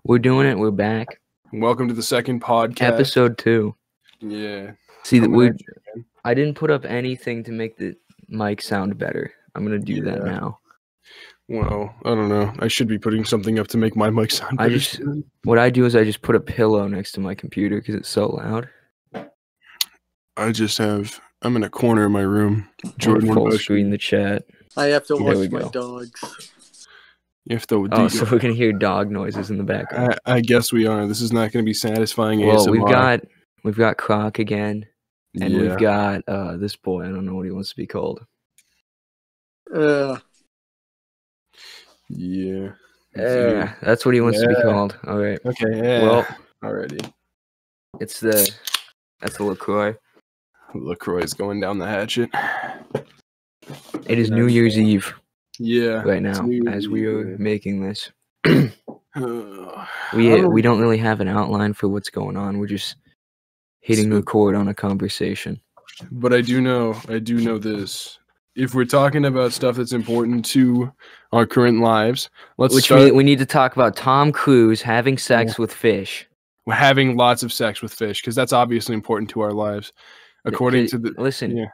We're doing it. We're back. Welcome to the second podcast. Episode 2. Yeah. See, that I didn't put up anything to make the mic sound better. I'm going to do that now. Well, I don't know. I should be putting something up to make my mic sound better. What I do is I just put a pillow next to my computer because it's so loud. I'm in a corner of my room. Jordan, full screen the chat. I have to watch my dogs. You have to. Oh, so we're gonna hear dog noises in the background. I guess we are. This is not gonna be satisfying. Well, ASMR. we've got Croc again, and we've got this boy. I don't know what he wants to be called. Yeah. That's what he wants to be called. All right. Okay. Yeah. Well, alrighty. That's the LaCroix. LaCroix's going down the hatchet. It is New Year's Eve. Yeah. Right now, as we are making this, we don't really have an outline for what's going on. We're just hitting record on a conversation. But I do know this. If we're talking about stuff that's important to our current lives, we need to talk about Tom Cruise having sex with fish. We're having lots of sex with fish because that's obviously important to our lives. According to the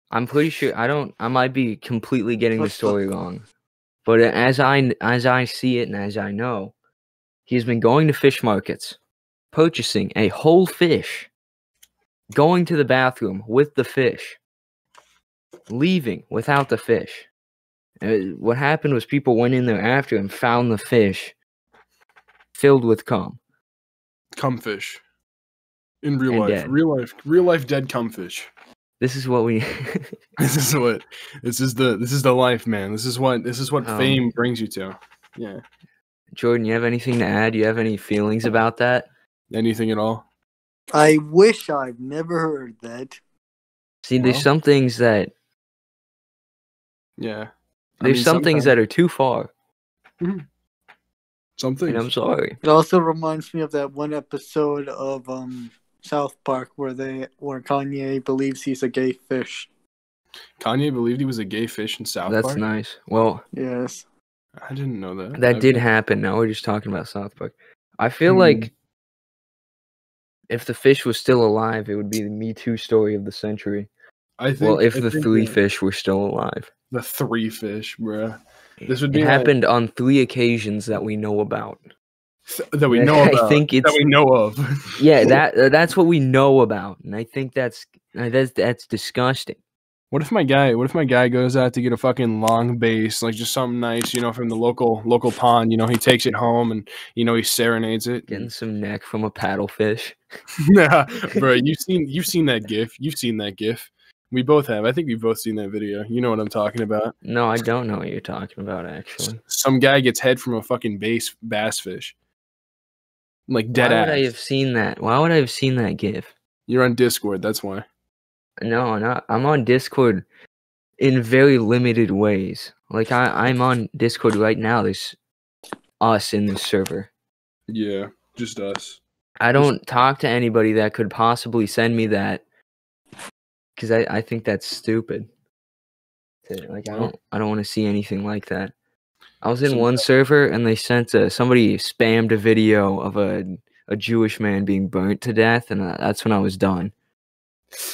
I'm pretty sure I might be completely getting the story wrong. But as I see it and as I know, he's been going to fish markets, purchasing a whole fish, going to the bathroom with the fish, leaving without the fish. What happened was people went in there after him, found the fish filled with cum. Cumfish. In real life dead cumfish. This is what we. This is the life, man. This is what fame brings you to. Yeah. Jordan, you have anything to add? You have any feelings about that? Anything at all? I wish I've never heard that. See, there's some things that. Yeah. There's some things that are too far. Mm-hmm. Some things. And I'm sorry. It also reminds me of that one episode of South Park where Kanye believes he's a gay fish. Kanye believed he was a gay fish in South Park? That's nice. Well, yes. I didn't know that. That did happen. Now we're just talking about South Park. I feel like if the fish was still alive, it would be the Me Too story of the century. If the 3 fish were still alive. The 3 fish, bruh. It happened on 3 occasions that we know about. That we know about. I think that we know of. Yeah, that's what we know about, and I think that's disgusting. What if my guy goes out to get a fucking long bass, like just something nice, from the local pond, he takes it home and he serenades it. Getting some neck from a paddlefish. Nah, bro, you've seen that GIF. You've seen that GIF. We both have. I think we've both seen that video. You know what I'm talking about. No, I don't know what you're talking about, actually. Some guy gets head from a fucking bass fish. Like dead ass. Why would I have seen that? Why would I have seen that GIF? You're on Discord, that's why. No, I'm on Discord in very limited ways. Like I'm on Discord right now. There's us in this server. Yeah, just us. I don't talk to anybody that could possibly send me that. Because I think that's stupid. Like I don't want to see anything like that. I was in one server and they sent somebody spammed a video of a Jewish man being burnt to death, and that's when I was done.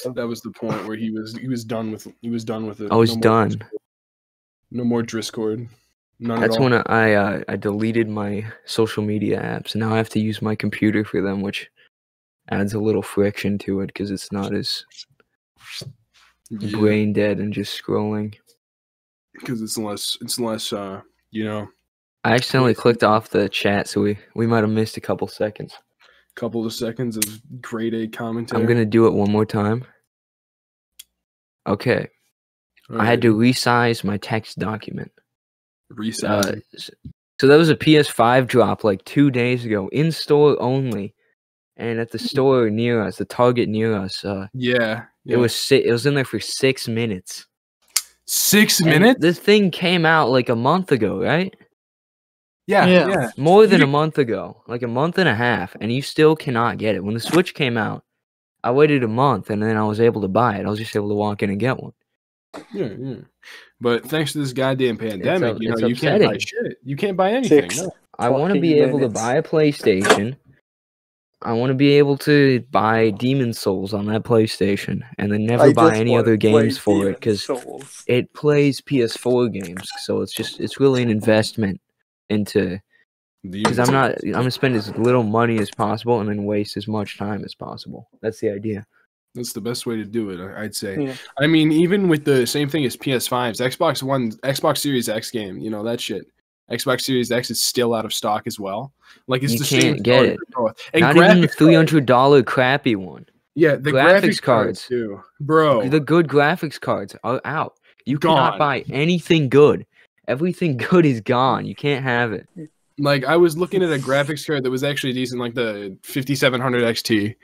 That was the point where he was done with it. I was done. No more Discord. That's when I deleted my social media apps, and now I have to use my computer for them, which adds a little friction to it because it's not as brain dead and just scrolling. Because it's less I accidentally clicked off the chat, so we might have missed a couple seconds. Couple of seconds of grade A commentary. I'm gonna do it one more time. Okay. Right. I had to resize my text document. Resize. So that was a PS5 drop like 2 days ago, in store only, and at the store near us, the Target near us. It was in there for 6 minutes. 6 minutes? This thing came out like a month ago, right? Yeah. More than a month ago, like a month and a half, and you still cannot get it. When the Switch came out, I waited a month, and then I was able to buy it. I was just able to walk in and get one. Yeah. But thanks to this goddamn pandemic, you can't buy shit. You can't buy anything. I want to talking be able to minutes. buy a PlayStation. I want to be able to buy Demon Souls on that PlayStation and then never I buy just any wanna other play games for it Demon because Souls. it plays PS4 games. So it's really an investment into, because I'm gonna spend as little money as possible and then waste as much time as possible. That's the idea. That's the best way to do it, I'd say. Yeah. I mean, even with the same thing as PS5's, Xbox Series X game, you know, that shit. Xbox Series X is still out of stock as well. Like, it's You the same can't get story it. for both. And Not even the graphics cards- $300 crappy one. Yeah, the graphics cards too. Bro. The good graphics cards are out. You cannot Gone. buy anything good. Everything good is gone. You can't have it. Like, I was looking at a graphics card that was actually decent, like the 5700 XT.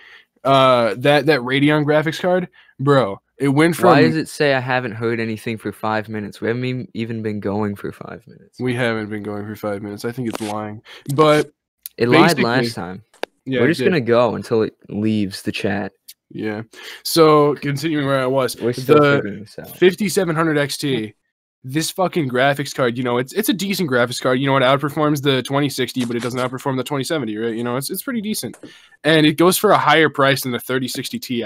That Radeon graphics card, bro. It went from. Why does it say I haven't heard anything for 5 minutes? We haven't even been going for 5 minutes. We haven't been going for 5 minutes. I think it's lying, but it lied last time. Yeah, we're just gonna go until it leaves the chat. Yeah. So continuing where I was, we're still figuring this out. 5700 XT. This fucking graphics card, you know, it's a decent graphics card. You know, it outperforms the 2060, but it doesn't outperform the 2070, right? You know, it's pretty decent, and it goes for a higher price than the 3060 Ti.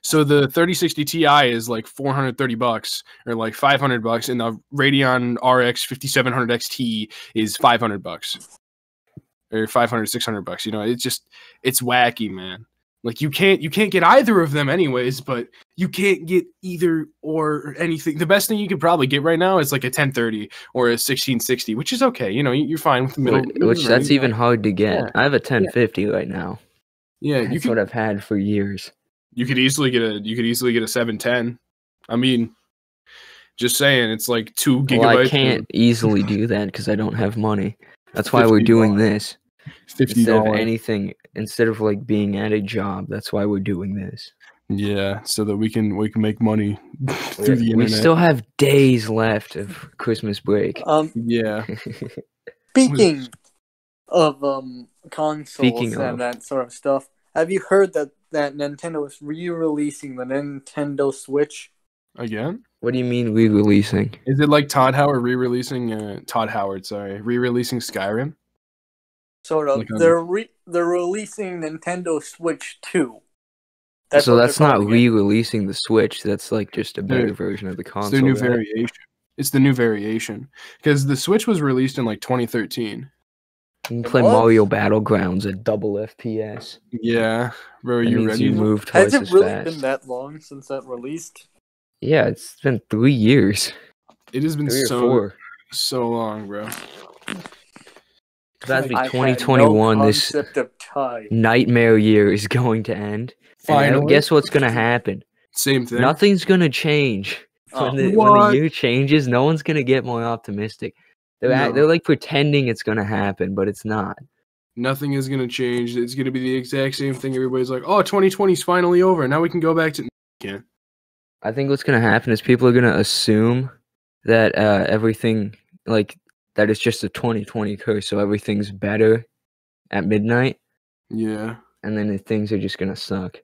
So the 3060 Ti is like $430 or like $500, and the Radeon RX 5700 XT is $500 or $500, $600. You know, it's wacky, man. Like you can't get either of them anyways, but you can't get either or anything. The best thing you could probably get right now is like a 1030 or a 1660, which is okay. You know, you're fine with the middle. Which that's even hard to get. Yeah. I have a 1050 right now. Yeah, that's what I've had for years. You could easily get a 710. I mean, just saying, it's like 2 gigabytes. Well, I can't easily do that because I don't have money. That's why we're doing this. $50 instead of like being at a job. That's why we're doing this. Yeah, so that we can make money through the internet. We still have days left of Christmas break. Yeah. Speaking of consoles and that sort of stuff, have you heard that Nintendo is re-releasing the Nintendo Switch again? What do you mean re-releasing? Is it like Todd Howard re-releasing Skyrim? Sort of. Like they're releasing Nintendo Switch 2. So that's not re-releasing the Switch. That's like just a better version of the console. It's their new variation. It's the new variation because the Switch was released in like 2013. You can play Mario Battlegrounds at double FPS. Yeah, bro, you ready? You move twice as fast. Has it really been that long since that released? Yeah, it's been 3 years. It has been so long, bro. It's about to be 2021. This nightmare year is going to end. And guess what's going to happen? Same thing. Nothing's going to change. When the year changes, no one's going to get more optimistic. They're like pretending it's going to happen, but it's not. Nothing is going to change. It's going to be the exact same thing. Everybody's like, oh, 2020 is finally over. Now we can go back to... Yeah. I think what's going to happen is people are going to assume that everything, like, that it's just a 2020 curse, so everything's better at midnight. Yeah. And then things are just going to suck.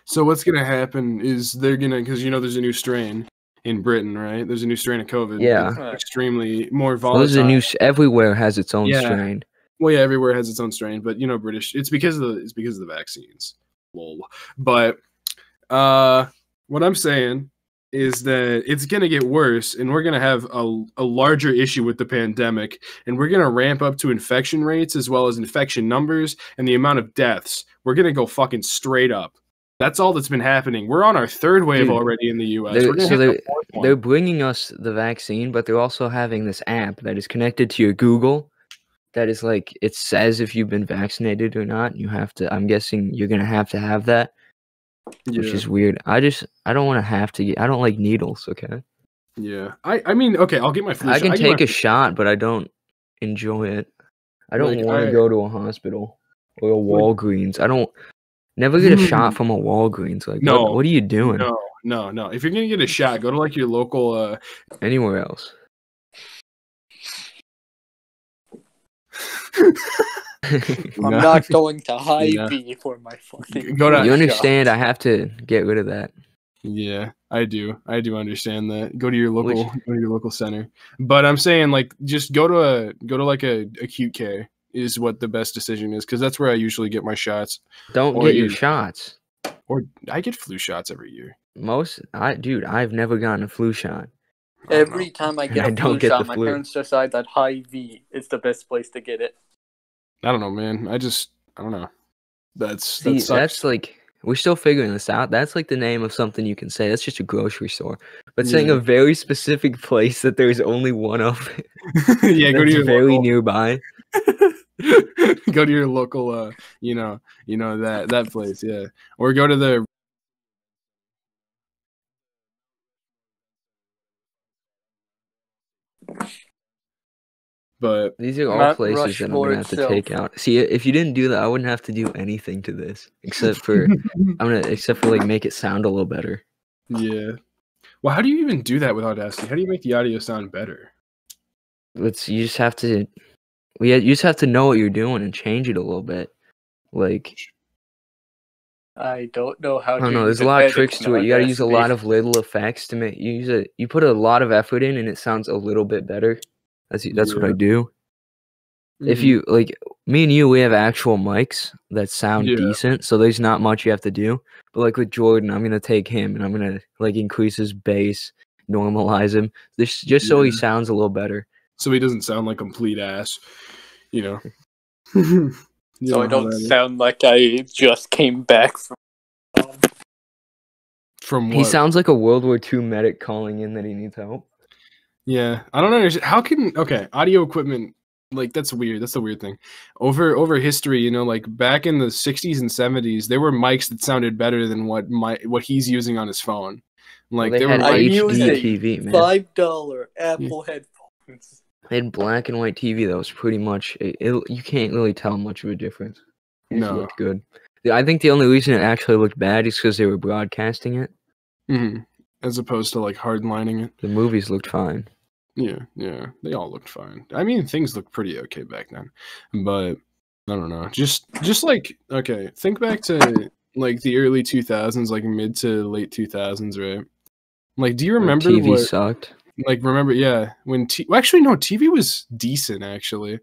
So what's going to happen is they're going to... Because, you know, there's a new strain in Britain, right? There's a new strain of COVID. Yeah. Extremely more volatile. Well, there's a new... Everywhere has its own strain. Well, yeah, everywhere has its own strain, but, you know, British... It's because of the vaccines. Lol. But, what I'm saying is that it's going to get worse, and we're going to have a larger issue with the pandemic, and we're going to ramp up to infection rates as well as infection numbers and the amount of deaths. We're going to go fucking straight up. That's all that's been happening. We're on our third wave already in the U.S. They're bringing us the vaccine, but they're also having this app that is connected to your Google that is like, it says if you've been vaccinated or not. You have to, I'm guessing you're going to have that. Which is weird. I don't want to have to get. I don't like needles. Okay. Yeah. I mean, okay. I'll get my flu. I can take a shot, but I don't enjoy it. I don't want to go to a hospital or a Walgreens. I don't. Never get a shot from a Walgreens. Like, no. What are you doing? No. If you're gonna get a shot, go to like your local. Anywhere else. I'm not going to Hy-Vee for my fucking. You understand? I have to get rid of that. Yeah, I do understand that. Go to your local center. But I'm saying like just go to like a acute care is what the best decision is, because that's where I usually get my shots. Don't get your shots. Or I get flu shots every year. Dude, I've never gotten a flu shot. Every time I get a flu shot, my parents decide that Hy-Vee is the best place to get it. I don't know, man. I don't know. That's like, we're still figuring this out. That's like the name of something you can say. That's just a grocery store. But saying a very specific place that there's only one of it. Yeah, go to your very nearby. Go to your local that place, yeah. Or go to the But these are all places that I'm gonna have to take out. See, if you didn't do that, I wouldn't have to do anything to this except for like make it sound a little better. Yeah. Well, how do you even do that with Audacity? How do you make the audio sound better? You just have to know what you're doing and change it a little bit. Like, I don't know how. I don't know. There's a lot of tricks to it. You got to use a lot of little effects to make you put a lot of effort in, and it sounds a little bit better. That's what I do. Mm-hmm. If you like, me and you, we have actual mics that sound decent, so there's not much you have to do. But like with Jordan, I'm gonna take him and I'm gonna like increase his bass, normalize him, just so he sounds a little better. So he doesn't sound like complete ass, So I don't sound like I just came back from what? He sounds like a World War II medic calling in that he needs help. Yeah, I don't understand. How can audio equipment, like, that's weird. That's the weird thing. Over history, like back in the 60s and 70s, there were mics that sounded better than what he's using on his phone. Like, they had HD TV, man. $5 Apple headphones. They had black and white TV that was pretty much you can't really tell much of a difference. It just looked good. I think the only reason it actually looked bad is because they were broadcasting it. Mm-hmm. As opposed to like hardlining it. The movies looked fine. Yeah, they all looked fine. I mean, things looked pretty okay back then, but I don't know. Just like, okay, think back to like the early 2000s, like mid to late 2000s, right? Like, do you remember when TV sucked? Like, remember, when actually no, TV was decent actually.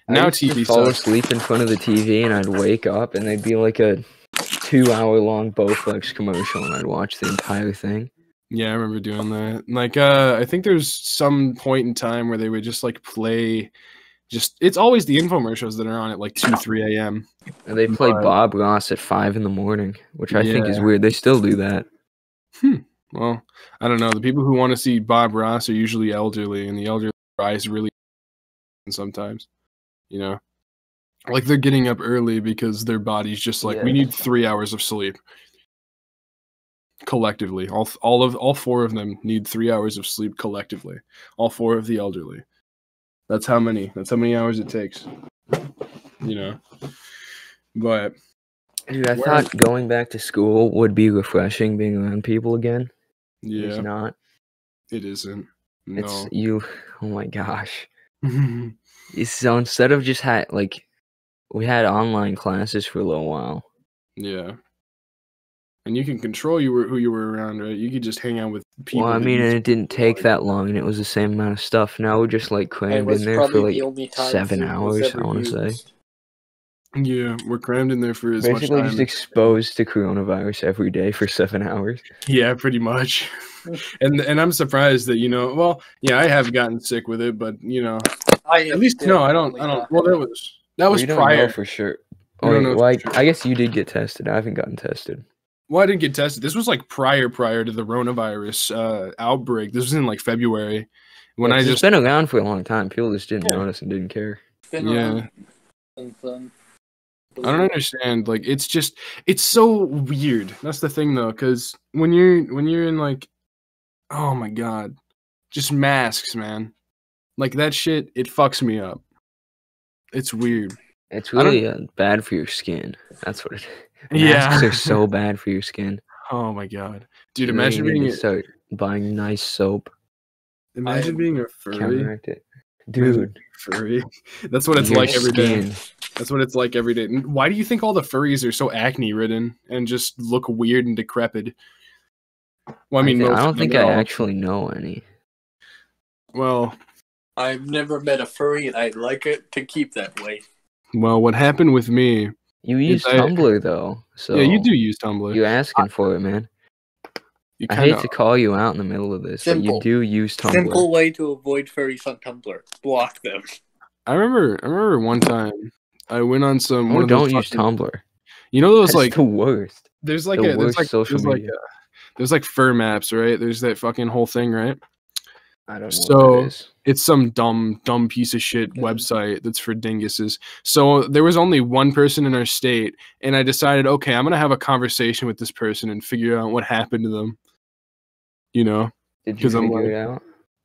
Now TV sucks. Fall asleep in front of the TV and I'd wake up and they'd be like a 2-hour-long Bowflex commercial and I'd watch the entire thing. Yeah, I remember doing that. Like, I think there's some point in time where they would just like play, it's always the infomercials that are on at like 2, 3 a.m. And they play Bob Ross at 5 in the morning, which I think is weird. They still do that. Well, I don't know. The people who want to see Bob Ross are usually elderly, and the elderly rise really sometimes, like they're getting up early because their body's just like, we need 3 hours of sleep. Collectively, all 4 of them need 3 hours of sleep collectively. All 4 of the elderly. That's how many hours it takes. But dude, I thought going back to school would be refreshing, being around people again. Yeah, it's not. It isn't. No. It's you. Oh my gosh. So instead of just we had online classes for a little while. Yeah. And you can control who you were around, right? You could just hang out with people. Well, I mean, and it didn't take that long, and it was the same amount of stuff. Now we're just like crammed in there for like 7 hours, I want to say. Yeah, we're crammed in there for as much time. Basically just exposed to coronavirus every day for 7 hours. Yeah, pretty much. And I'm surprised that, I have gotten sick with it, but at least I don't. Well, that was prior. Don't know for sure. I guess you did get tested. I haven't gotten tested. Well, I didn't get tested. This was like prior to the coronavirus outbreak. This was in like February when it's been around for a long time. People just didn't notice and didn't care. Yeah. I don't understand. Like, it's so weird. That's the thing though, because when you're in like, oh my god, just masks, man. Like that shit, it fucks me up. It's weird. It's really bad for your skin. That's what it is. Masks are so bad for your skin. Oh my god, dude! Imagine start buying nice soap. Imagine being a furry. Counteract it. Dude, furry. That's what it's like every day. That's what it's like every day. Why do you think all the furries are so acne ridden and just look weird and decrepit? Well, I mean, I don't think I all. actually know any. Well, I've never met a furry, and I'd like it to keep that way. Well, what happened with me? You use Tumblr though, so yeah, you do use Tumblr. You're asking for it, man. I hate to call you out in the middle of this, but you do use Tumblr. Simple way to avoid furries on Tumblr: block them. I remember one time I went on some. Oh, don't use Tumblr. You know those That's like the worst. There's like the worst social media. There's like fur maps, right? There's that fucking whole thing, right? I don't know what it is. It's some dumb piece of shit website that's for dinguses. So there was only one person in our state, and I decided, okay, I'm gonna have a conversation with this person and figure out what happened to them. You know? Did you figure it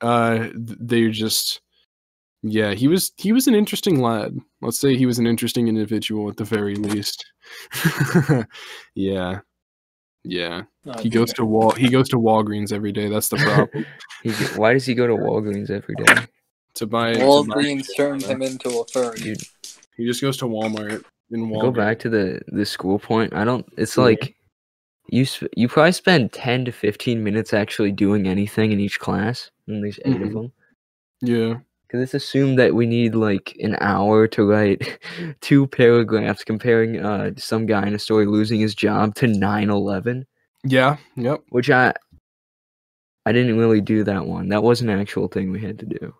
out? They're just, yeah. He was an interesting lad. Let's say he was an interesting individual at the very least. Yeah. Yeah, he goes to Walgreens every day. That's the problem. Why does he go to Walgreens every day? To buy. Walgreens turned him into a furry. Dude, he just goes to Walmart. Go back to the school point. It's like you probably spend 10 to 15 minutes actually doing anything in each class, and there's 8 of them. Yeah. Because it's assumed that we need like an hour to write 2 paragraphs comparing some guy in a story losing his job to 9/11. Yeah. Yep. Which I didn't really do that one. That was an actual thing we had to do.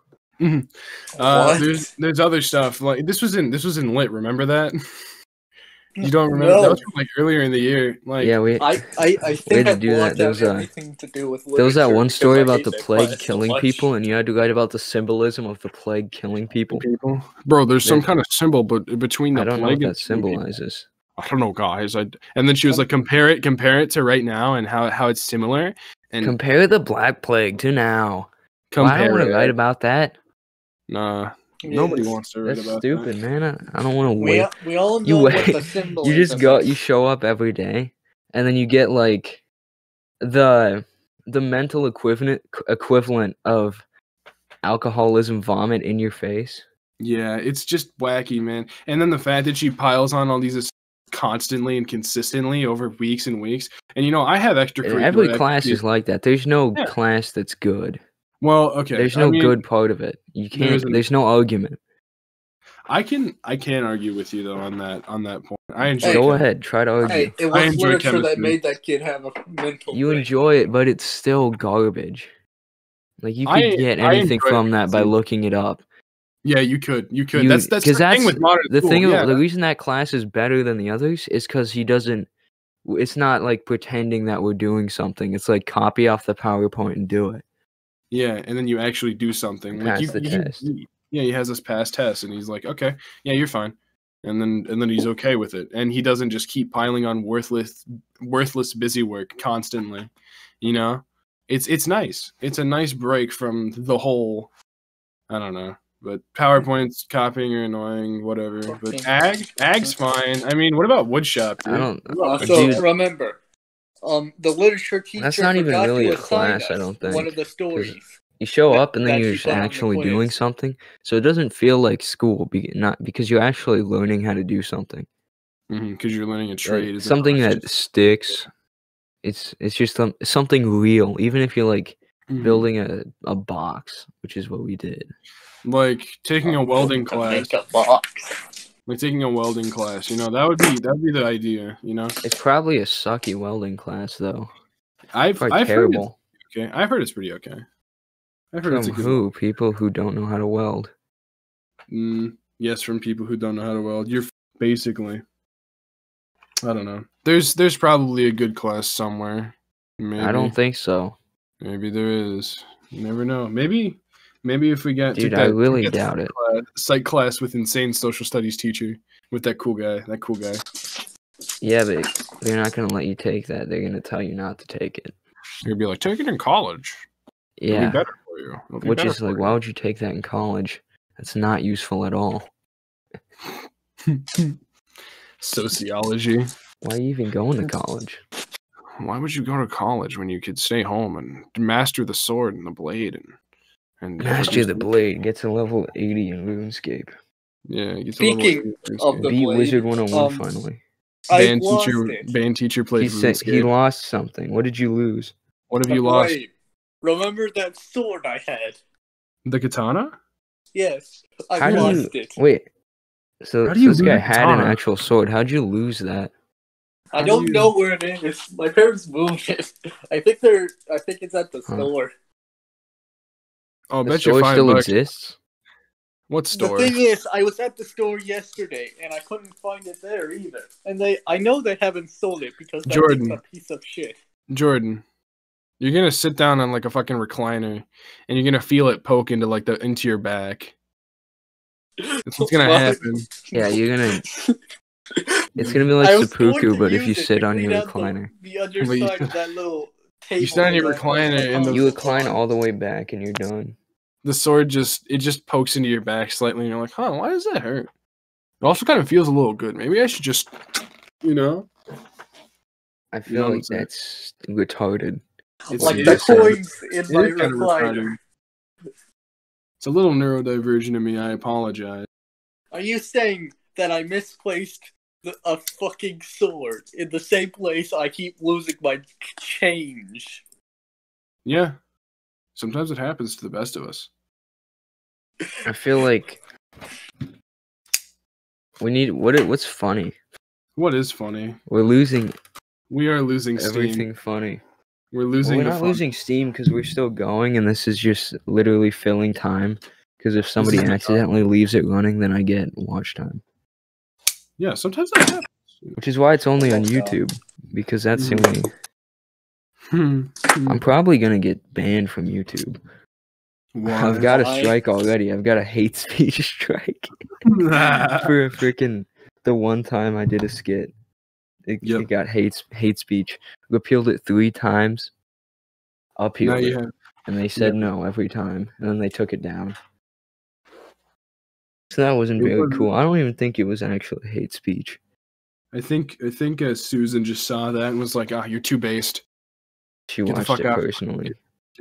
There's other stuff like this was in lit. Remember that? You don't remember? No. That was from like earlier in the year. Like yeah, I think I do that. There was everything to do with there was that one story about the plague killing people, and you had to write about the symbolism of the plague killing people. Bro, there's some kind of symbol, but between the I don't plague know what that symbolizes. I don't know, guys. And then she was like, compare it to right now and how it's similar. And compare the Black Plague to now. I don't want to write about that. Nah. Nobody wants to read about stupid, that. man. I don't want to wait. We all know what the symbol is. You show up every day, and then you get like the mental equivalent of alcoholism vomit in your face. Yeah, it's just wacky, man. And then the fact that she piles on all these constantly and consistently over weeks and weeks. And I have extracurricular. Every class is like that. There's no class that's good. Well, okay. There's no good part of it. You can't. There's no argument. I can argue with you though on that point. I enjoy. Go ahead, try to argue. Hey, it was literature that made that kid have a mental. You enjoy it, but it's still garbage. Like you could get anything from that by looking it up. Yeah, you could. That's the thing with modern school. The reason that class is better than the others is because he doesn't. It's not like pretending that we're doing something. It's like copy off the PowerPoint and do it. Yeah, and then you actually do something. Pass the test. He has this past test, and he's like, "Okay, yeah, you're fine," and then he's okay with it, and he doesn't just keep piling on worthless busy work constantly. It's nice. It's a nice break from the whole. I don't know, but PowerPoint's copying are annoying, whatever. But ag's fine. I mean, what about woodshop? Dude? I don't. So remember. The literature teacher. That's not even really a class, I don't think. One of the stories. You show up and then you're just actually doing something, so it doesn't feel like school. Not because you're actually learning how to do something. Because you're learning a trade. Something that sticks. It's just something real, even if you're like building a box, which is what we did. Like taking a welding class. Make a box. Like taking a welding class, that would be the idea, It's probably a sucky welding class, though. I've terrible. Okay, I've heard it's pretty okay. I've heard from who? People who don't know how to weld. Yes, from people who don't know how to weld. You're basically. I don't know. There's probably a good class somewhere. Maybe. I don't think so. Maybe there is. You never know. Maybe if we get I really doubt it. Psych class with insane social studies teacher with that cool guy. Yeah, but they're not gonna let you take that. They're gonna tell you not to take it. You're gonna be like, take it in college. Yeah. It'll be better for you. Which is like, why would you take that in college? That's not useful at all. Sociology. Why are you even going to college? Why would you go to college when you could stay home and master the sword and the blade and master the blade? Get to level 80 in RuneScape. Yeah. Get to Speaking of the beat blade, Wizard 101 finally. Band teacher played RuneScape. He lost something. What did you lose? What have you lost? Wait, remember that sword I had? The katana? Yes, I How do lost you it. wait? So, How do you this lose guy a had an katana? actual sword. How'd you lose that? I don't know where it is. My parents moved it. I think it's at the store. Oh, The bet you store still $5. exists. What store? The thing is, I was at the store yesterday and I couldn't find it there either. And I know they haven't sold it because that thing's a piece of shit. Jordan, you're gonna sit down on like a fucking recliner, and you're gonna feel it poke into like into your back. That's what's gonna happen. Yeah, you're gonna. It's gonna be like seppuku, but if you sit on your recliner. The underside of that little table. You sit on your recliner and you recline all the way back, and you're done. The sword just pokes into your back slightly, and you're like, "Huh, why does that hurt?" It also kind of feels a little good. Maybe I should just, I feel like that's retarded. It's like the coins in my recliner. It's a little neurodivergent of me. I apologize. Are you saying that I misplaced a fucking sword in the same place I keep losing my change? Yeah. Sometimes it happens to the best of us. I feel like we need what's funny? What is funny? We're losing. We are losing steam. Everything funny. We're losing. We're not losing steam because we're still going, and this is just literally filling time. Because if somebody accidentally leaves it running, then I get watch time. Yeah, sometimes that happens. Which is why it's only on YouTube, because that's the only. I'm probably gonna get banned from YouTube. Why? I've got a strike already. I've got a hate speech strike for freaking the one time I did a skit. It got hate speech. Repealed it 3 times. Appealed it, and they said no every time, and then they took it down. So that wasn't very cool. I don't even think it was actually hate speech. I think Susan just saw that and was like, "Ah, you're too based." She watched it personally.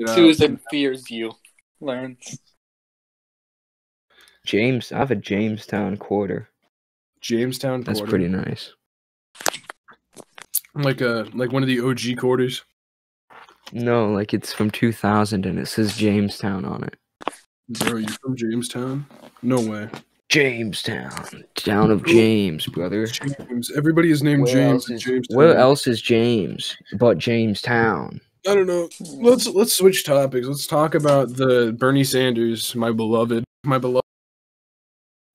Susan fears you, Lance. I have a Jamestown quarter. Jamestown quarter. That's pretty nice. Like one of the OG quarters. No, like it's from 2000 and it says Jamestown on it. Bro, you from Jamestown? No way. Jamestown, town of James, brother. James. Everybody is named James. Where else is James but Jamestown? I don't know. Let's switch topics. Let's talk about the Bernie Sanders, my beloved.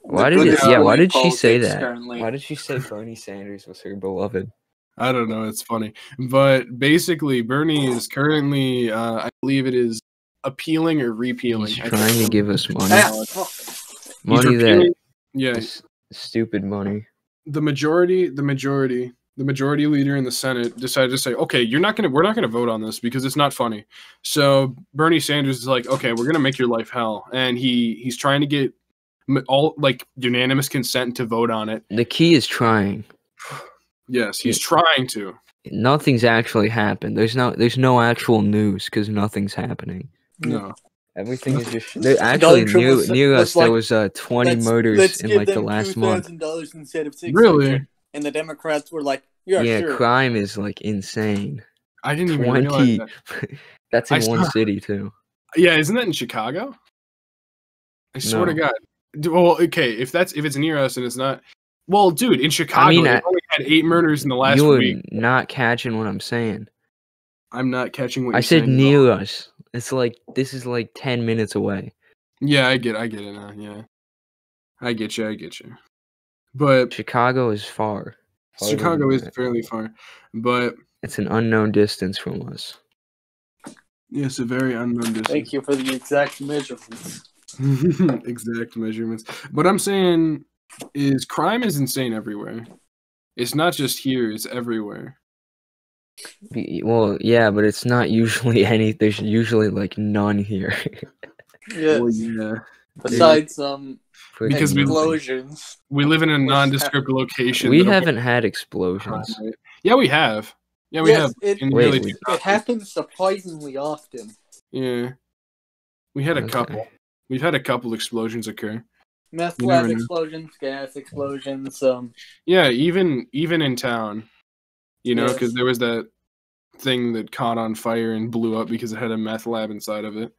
Why did she say that? Currently. Why did she say Bernie Sanders was her beloved? I don't know. It's funny, but basically, Bernie is currently, I believe it is appealing or repealing. He's trying to give us money. Money stupid money. The majority leader in the Senate decided to say, "Okay, we're not gonna vote on this because it's not funny." So Bernie Sanders is like, "Okay, we're gonna make your life hell," and he's trying to get all like unanimous consent to vote on it. The key is trying. Yes, he's trying to. Nothing's actually happened. There's no actual news because nothing's happening. No. Everything is just actually near us. There was 20 murders in like the last month. $2,000 instead of $600. Really? And the Democrats were like, "Yeah, sure." Crime is like insane. I didn't even realize that. That's in one city too. Yeah, isn't that in Chicago? I swear to God. Well, okay, if it's near us and it's not. Well, dude, in Chicago, they only had 8 murders in the last week. You're not catching what I'm saying. I'm not catching what you're saying. I said near us. It's like this is like 10 minutes away. Yeah, I get it now. Yeah, I get you. But Chicago is far. Chicago is fairly far, but it's an unknown distance from us. Yes, a very unknown distance. Thank you for the exact measurements. Exact measurements. What I'm saying is crime is insane everywhere. It's not just here, it's everywhere. Well, yeah, but it's not usually there's usually like none here. Yes. Well, yeah. Besides because explosions. We live in a nondescript location. We haven't had explosions. Yeah, we have. Yeah, we have. It happens surprisingly often. Yeah. We had a couple. We've had a couple explosions occur. Meth lab explosions, gas explosions. Yeah, even in town, because there was that thing that caught on fire and blew up because it had a meth lab inside of it.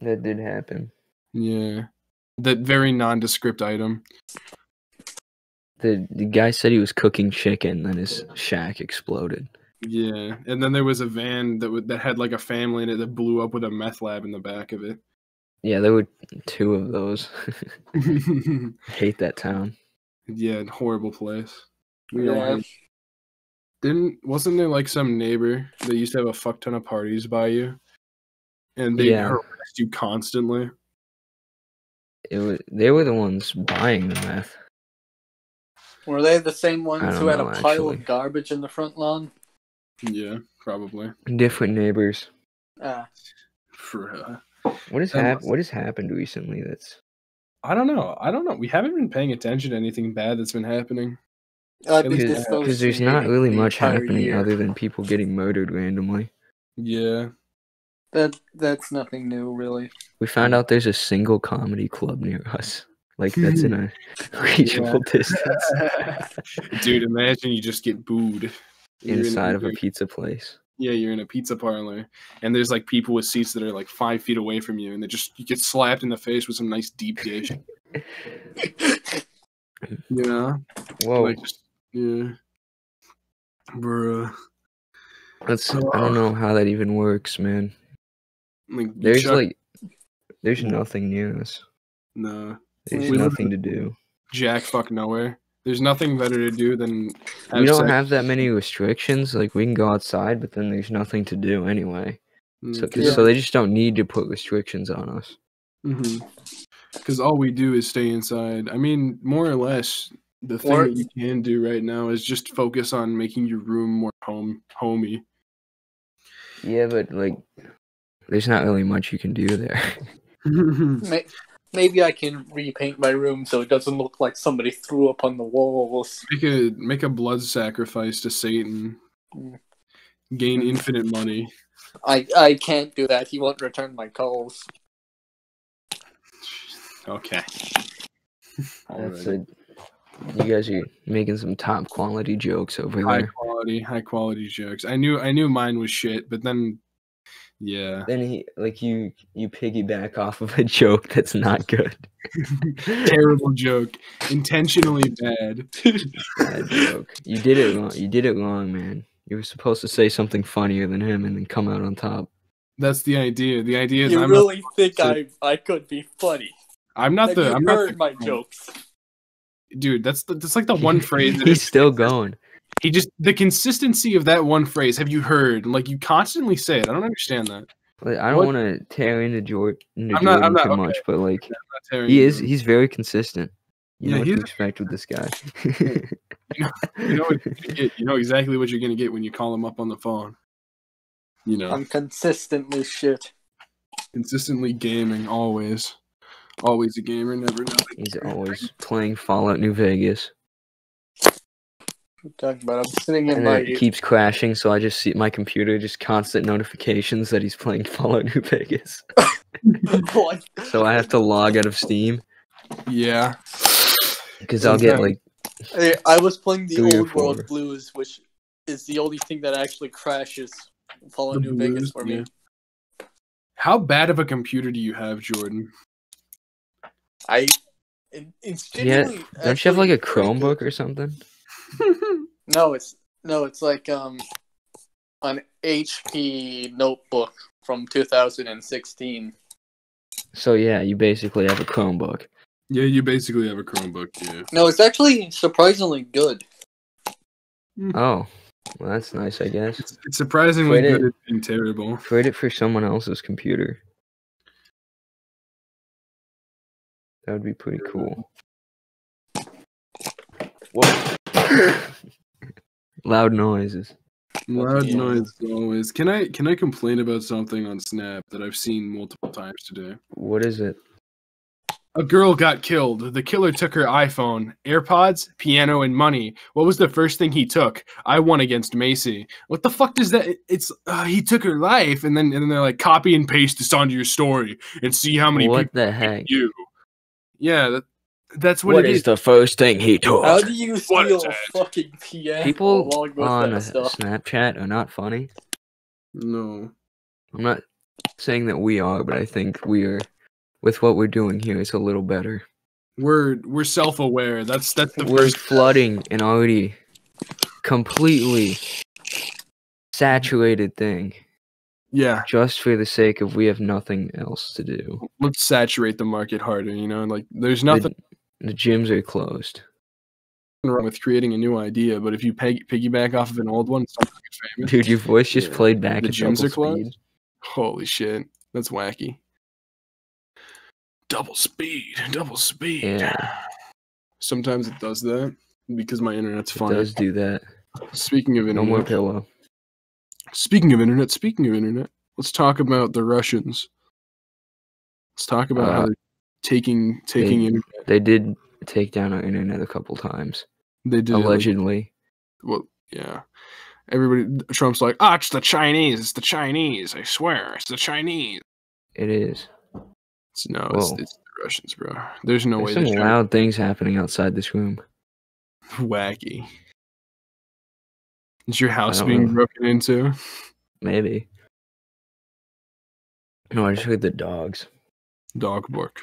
That did happen. Yeah. That very nondescript item. The guy said he was cooking chicken, then his shack exploded. Yeah, and then there was a van that had like a family in it that blew up with a meth lab in the back of it. Yeah, there were 2 of those. I hate that town. Yeah, horrible place. Yeah. Wasn't there like some neighbor that used to have a fuck ton of parties by you, and they harassed you constantly? They were the ones buying the meth. Were they the same ones who had a pile actually. of garbage in the front lawn? Yeah, probably. Different neighbors. For What has happened recently? I don't know. We haven't been paying attention to anything bad that's been happening. Because there's not really much happening other than people getting murdered randomly. Yeah. That's nothing new, really. We found out there's a single comedy club near us. Like, that's in a reachable distance. Dude, imagine you just get booed. Inside of a pizza place. Yeah, you're in a pizza parlor, and there's like people with seats that are like 5 feet away from you, and you get slapped in the face with some nice deep dish. You know? Whoa. Like, yeah. Bruh. I don't know how that even works, man. Like, there's nothing near us. No. There's nothing to do. Jack fuck nowhere. There's nothing better to do than we don't have that many restrictions. Like, we can go outside, but then there's nothing to do anyway. So they just don't need to put restrictions on us. Because all we do is stay inside. I mean, more or less, the thing that you can do right now is just focus on making your room more homey. Yeah, but like, there's not really much you can do there. Maybe I can repaint my room so it doesn't look like somebody threw up on the walls. Make a blood sacrifice to Satan. Gain infinite money. I can't do that. He won't return my calls. Okay. You guys are making some top quality jokes over there. High quality jokes. I knew mine was shit, but then yeah. Then you piggyback off of a joke that's not good. Terrible joke. Intentionally bad. Bad joke. You did it wrong. You did it wrong, man. You were supposed to say something funnier than him and then come out on top. That's the idea. The idea is you really think I could be funny. I'm not the. I'm heard my jokes. Dude, that's like the one phrase. He's still going. The consistency of that one phrase. Have you heard? Like, you constantly say it. I don't understand that. I don't want to tear into Jordan too much, but like he's very consistent. You know what to expect with this guy. you know what you're gonna get. You know exactly what you're gonna get when you call him up on the phone. You know, I'm consistently shit. Consistently gaming, always a gamer, never nothing. He's always playing Fallout New Vegas. What are you talking about? I'm sitting in and it keeps crashing, so I just see my computer just constant notifications that he's playing Fallout New Vegas. So I have to log out of Steam. Yeah. Because I'll get like. I was playing the Old World Blues, which is the only thing that actually crashes Fallout New Vegas for me. How bad of a computer do you have, Jordan? It's don't you have like a Chromebook or something? No, it's like an HP notebook from 2016. So yeah, you basically have a Chromebook. Yeah, you basically have a Chromebook, yeah. No, it's actually surprisingly good. Oh, well, that's nice, I guess. It's surprisingly good at being terrible. Trade it for someone else's computer. That would be pretty cool. What? Loud noises. Loud noises always. Can I complain about something on Snap that I've seen multiple times today? What is it? A girl got killed. The killer took her iPhone, AirPods, piano, and money. What was the first thing he took? I won against Macy. What the fuck does that? It's he took her life, and then they're like, copy and paste this onto your story and see how many people the heck you. Yeah, That's what What it is is. the first thing he took? How do you What steal is a that? fucking piano People along with on that stuff? Snapchat are not funny. No. I'm not saying that we are, but I think we are. With what we're doing here, it's a little better. We're self-aware. That's the We're first flooding an already completely saturated thing. Yeah. Just for the sake of we have nothing else to do. Let's saturate the market harder, you know? Like there's nothing The gyms are closed. wrong with creating a new idea, but if you piggyback off of an old one, it's not gonna get famous. Dude, your voice just Yeah. played back The at gyms double are speed. closed. Holy shit. That's wacky. Double speed. Double speed. Yeah. Sometimes it does that because my internet's It funny. does do that. Speaking of No more internet. pillow. Speaking of internet, let's talk about the Russians. Let's talk about how they're taking internet. They did take down our internet a couple times. They did Allegedly. Well, yeah. Everybody, Trump's like, it's the Chinese. It's the Chinese. I swear, it's the Chinese. It is. It's the Russians, bro. There's no way. There's some loud things happening outside this room. Wacky. Is your house being broken into? Maybe. No, I just heard the dogs. Dog bark.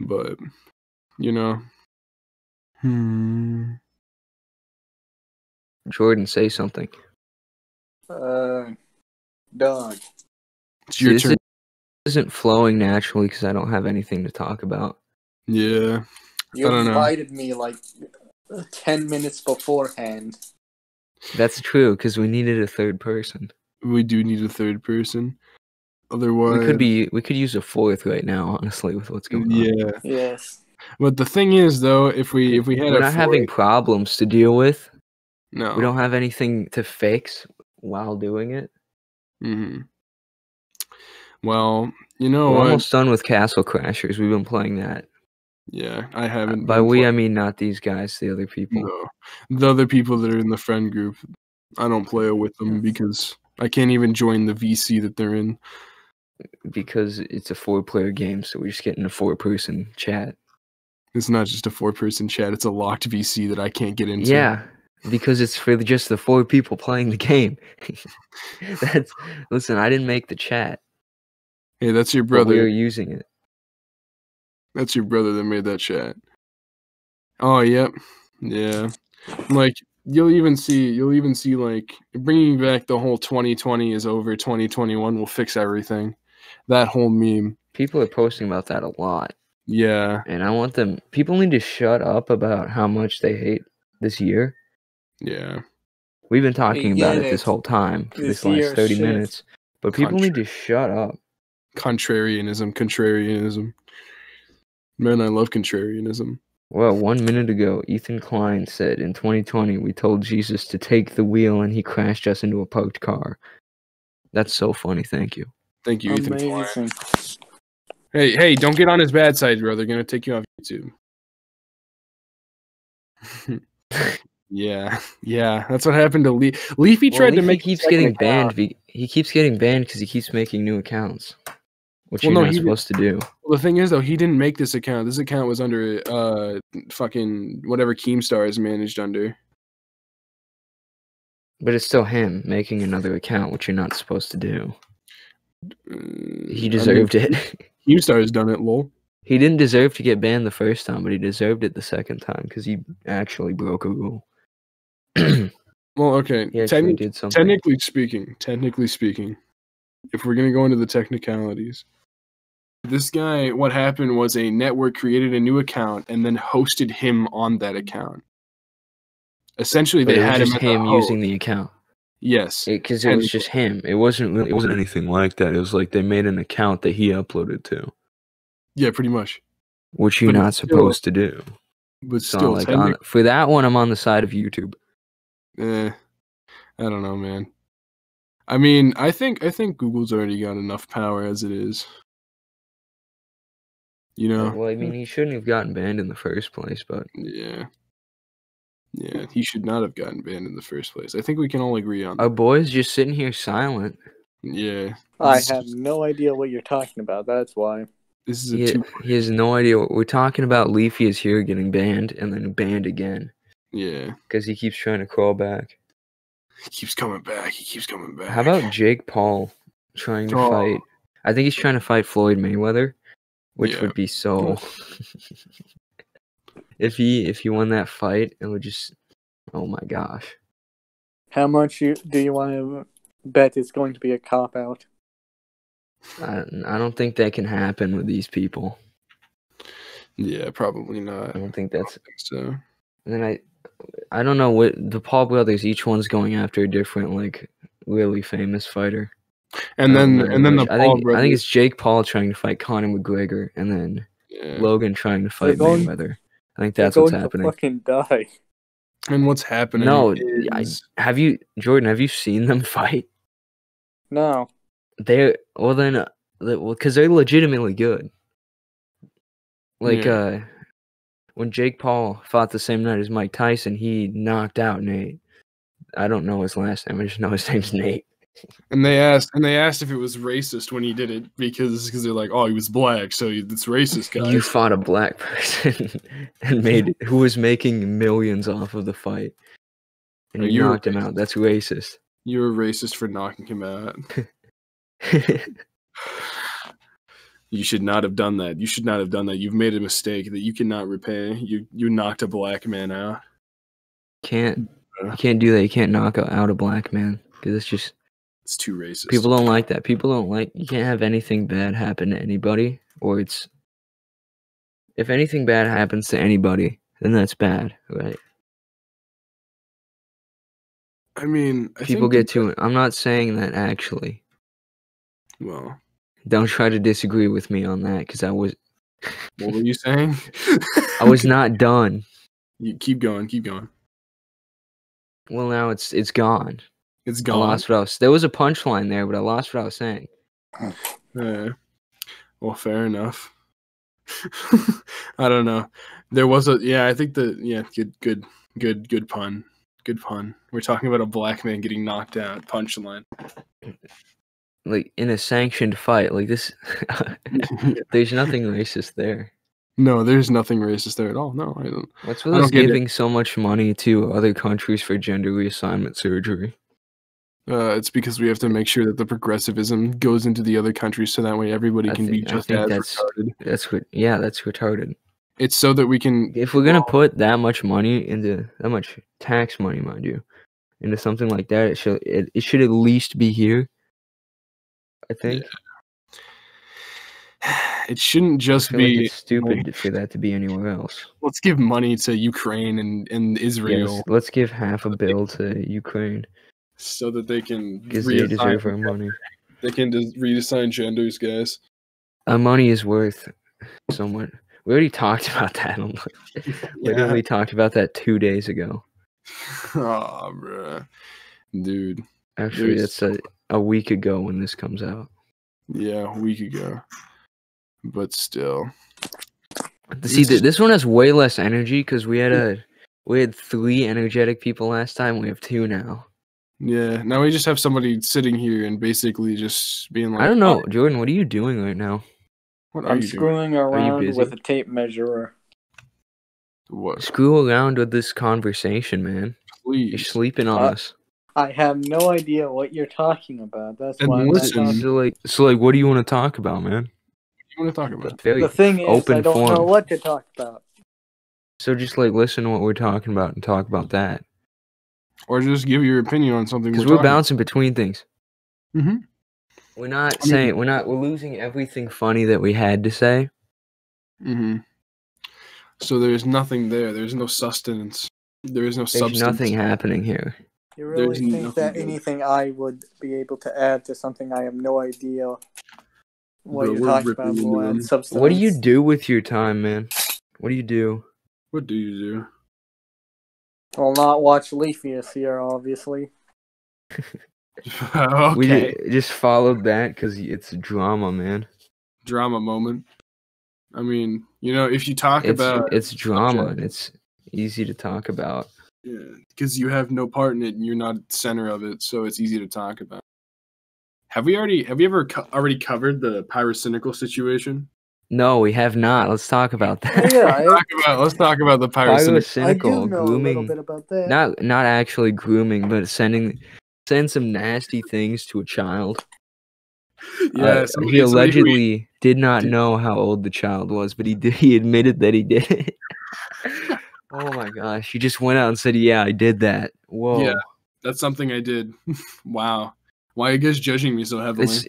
But, you know. Jordan, say something. Dog. It's your turn. This isn't flowing naturally because I don't have anything to talk about. Yeah. You invited me like 10 minutes beforehand. That's true because we needed a third person. We do need a third person. Otherwise, we could use a fourth right now. Honestly, with what's going on. Yeah. Yes. But the thing is, though, if we had we're not having problems to deal with. No. We don't have anything to fix while doing it. Mm-hmm. Well, you know We're what? almost done with Castle Crashers. We've been playing that. Yeah, I haven't. By we, I mean not these guys, the other people. No. The other people that are in the friend group, I don't play with them because I can't even join the VC that they're in. Because it's a 4-player game, so we're just getting a 4-person chat. It's not just a 4-person chat, it's a locked VC that I can't get into. Yeah, because it's for just the 4 people playing the game. Listen, I didn't make the chat. Hey, that's your brother. We are using it. That's your brother that made that chat. Oh, yep. Yeah. Like, you'll even see like bringing back the whole 2020 is over, 2021 will fix everything. That whole meme. People are posting about that a lot. Yeah. And I want them. People need to shut up about how much they hate this year. Yeah. We've been talking about it this whole time for this last 30 minutes. But people need to shut up. Contrarianism. Man, I love contrarianism. Well, 1 minute ago, Ethan Klein said, in 2020, we told Jesus to take the wheel and he crashed us into a parked car. That's so funny. Thank you. Thank you, Ethan Klein. Hey, don't get on his bad side, bro. They're going to take you off YouTube. Yeah. That's what happened to Leafy. Tried to make. He keeps getting banned. He keeps getting banned because he keeps making new accounts, which you're not supposed to do. Well, the thing is, though, he didn't make this account. This account was under fucking whatever Keemstar is managed under. But it's still him making another account, which you're not supposed to do. He deserved it. Keemstar has done it, lol. He didn't deserve to get banned the first time, but he deserved it the second time because he actually broke a rule. Well, okay. Technically speaking, if we're going to go into the technicalities, this guy, what happened was a network created a new account and then hosted him on that account. Essentially, they had him using the account. Yes, because it was just him. It wasn't anything like that. It was like they made an account that he uploaded to. Yeah, pretty much. Which you're not supposed to do. But still, like for that one, I'm on the side of YouTube. I don't know, man. I mean, I think Google's already got enough power as it is. You know? Well, I mean, he shouldn't have gotten banned in the first place, but... Yeah, he should not have gotten banned in the first place. I think we can all agree on that. Our boy's just sitting here silent. Yeah. I have no idea what you're talking about, that's why. This is a he has no idea. We're talking about Leafy is here getting banned and then banned again. Yeah. Because he keeps trying to crawl back. He keeps coming back. How about Jake Paul trying to fight? I think he's trying to fight Floyd Mayweather, which would be so. if he won that fight, it would just. Oh my gosh. How much do you want to bet it's going to be a cop out? I don't think that can happen with these people. Yeah, probably not. I don't think that's so. And then I don't know what the Paul brothers. Each one's going after a different, like, really famous fighter. And then the Paul brothers. I think it's Jake Paul trying to fight Conor McGregor, and then Logan trying to fight Mayweather. I think that's what's happening. To fucking die. And what's happening? No, have you, Jordan? Have you seen them fight? No. Because they're legitimately good. Like, when Jake Paul fought the same night as Mike Tyson, he knocked out Nate. I don't know his last name. I just know his name's Nate. And they asked if it was racist when he did it because they're like, oh, he was black, so it's racist, guys. You fought a black person and who was making millions off of the fight, and you knocked him out. That's racist. You're a racist for knocking him out. You should not have done that. You should not have done that. You've made a mistake that you cannot repay. You knocked a black man out. You can't do that. You can't knock out a black man because it's too racist. People don't like that. You can't have anything bad happen to anybody, or if anything bad happens to anybody, then that's bad, right? I mean, people get to it. I'm not saying that actually. Well, don't try to disagree with me on that because I was. What were you saying? I was not done. You keep going. Keep going. Well, now it's gone. It's gone. I lost what I was. There was a punchline there, but I lost what I was saying. Well, fair enough. I don't know. There was I think good pun. Good pun. We're talking about a black man getting knocked out. Punchline. Like in a sanctioned fight, like this. There's nothing racist there. No, there's nothing racist there at all. No, I don't. What's with us giving so much money to other countries for gender reassignment surgery? It's because we have to make sure that the progressivism goes into the other countries, so that way everybody can be just as retarded. That's retarded. It's so that we can. If we're gonna put that much money that much tax money, mind you, into something like that, it should at least be here. I think. Yeah. It shouldn't just be it's stupid for that to be anywhere else. Let's give money to Ukraine and Israel. Yes, let's give $500 million to Ukraine. So that they can because they deserve our money. They can reassign genders, guys. Our money is worth so much. We already talked about that. Literally talked about that 2 days ago. Oh, bruh. Dude. Actually, that's a week ago when this comes out. Yeah, a week ago. But still. See, this one has way less energy because we had 3 energetic people last time. We have 2 now. Yeah, now we just have somebody sitting here and basically just being like, I don't know, Jordan, what are you doing right now? I'm screwing around with a tape measure. What? Screw around with this conversation, man. Please. You're sleeping on us. I have no idea what you're talking about. That's why I'm listening. So what do you want to talk about, man? What do you want to talk about? The thing is, I don't know what to talk about. So just listen to what we're talking about and talk about that. Or just give your opinion on something. Because we're bouncing between things. Mm-hmm. We're not saying we're losing everything funny that we had to say. Mm-hmm. So there's nothing there. There's no sustenance. There's substance. Nothing happening here. You really think that anything I would be able to add to something I have no idea what you're talking about will add substance? What do you do with your time, man? What do you do? What do you do? Well, not watch Leafius here, obviously. Okay. We just followed that because it's drama, man. Drama moment. I mean, if you talk about... It's drama, and it's easy to talk about. Yeah, because you have no part in it, and you're not the center of it, so it's easy to talk about. Have you ever already covered the pyrocynical situation? No, we have not. Let's talk about that. Let's talk about the pyrocynical. I do know grooming. a little bit about that. Not actually grooming, but send some nasty things to a child. Yeah, he allegedly did not know how old the child was, but he admitted that he did it. Oh my gosh, he just went out and said, "Yeah, I did that." Whoa. Yeah, that's something I did. Wow. Why are you guys judging me so heavily?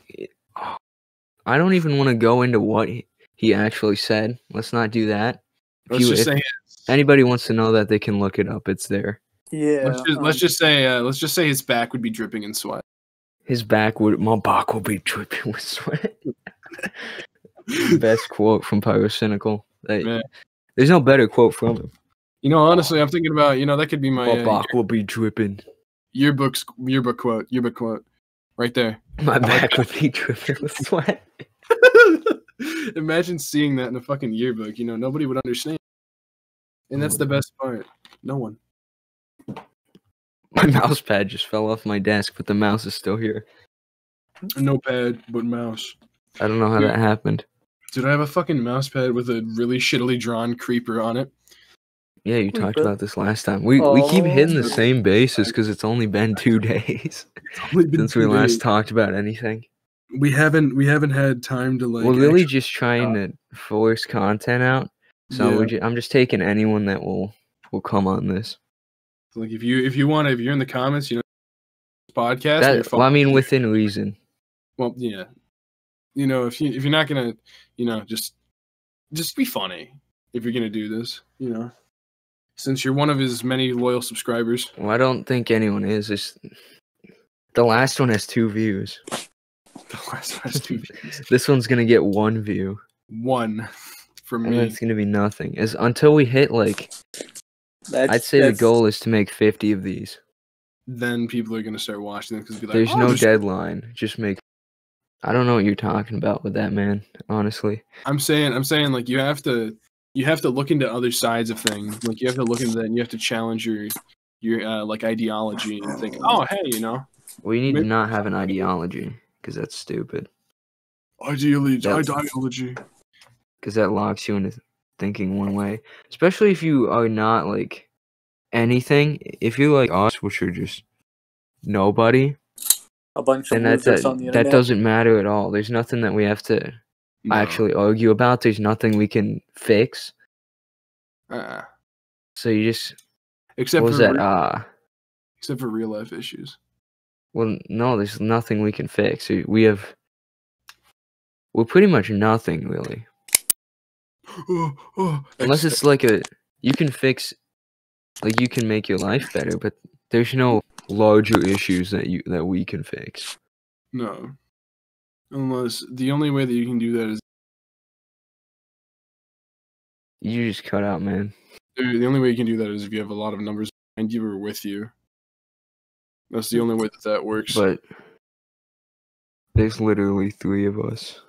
I don't even want to go into what he actually said. Let's not do that. If anybody wants to know that, they can look it up. It's there. Yeah. Let's just say his back would be dripping in sweat. My back will be dripping with sweat. Best quote from Pyrocynical. There's no better quote from him. You know, honestly, I'm thinking about, that could be my back will be dripping. Yearbook quote. Right there. My back would be dripping with sweat. Imagine seeing that in a fucking yearbook. Nobody would understand. And that's the best part. No one. My mouse pad just fell off my desk, but the mouse is still here. No pad, but mouse. I don't know how that happened. Did I have a fucking mouse pad with a really shittily drawn creeper on it? Yeah, you talked about this last time. We keep hitting the same bases because it's only been 2 days since we last talked about anything. We haven't had time to We're really just trying to force content out. So I'm just taking anyone that will come on this. Like if you're in the comments, podcast. Within reason. Well, yeah. If you're not gonna, just be funny if you're gonna do this, since you're one of his many loyal subscribers. Well, I don't think anyone is. The last one has 2 views. The last one has 2 views. This one's gonna get 1 view. 1 from me. And it's gonna be nothing. Until we hit I'd say the goal is to make 50 of these. Then people are gonna start watching them because there's no deadline. Just make. I don't know what you're talking about with that, man. Honestly, I'm saying like you have to look into other sides of things. Like you have to look into that, and you have to challenge your ideology and think, oh hey, we need to not have an ideology because that's stupid. Ideology. Because that locks you into thinking one way, especially if you are not like anything. If you're like us, which are just nobody, a bunch of losers on the internet. That doesn't matter at all. There's nothing that we have to actually argue about. There's nothing we can fix. So you just except for real life issues. Well, no, there's nothing we can fix. We're pretty much nothing really. Unless it's you can fix, you can make your life better, but there's no larger issues that we can fix. No. Unless the only way that you can do that is you just cut out, man. The only way you can do that is if you have a lot of numbers behind you or with you. That's the only way that works. But there's literally 3 of us.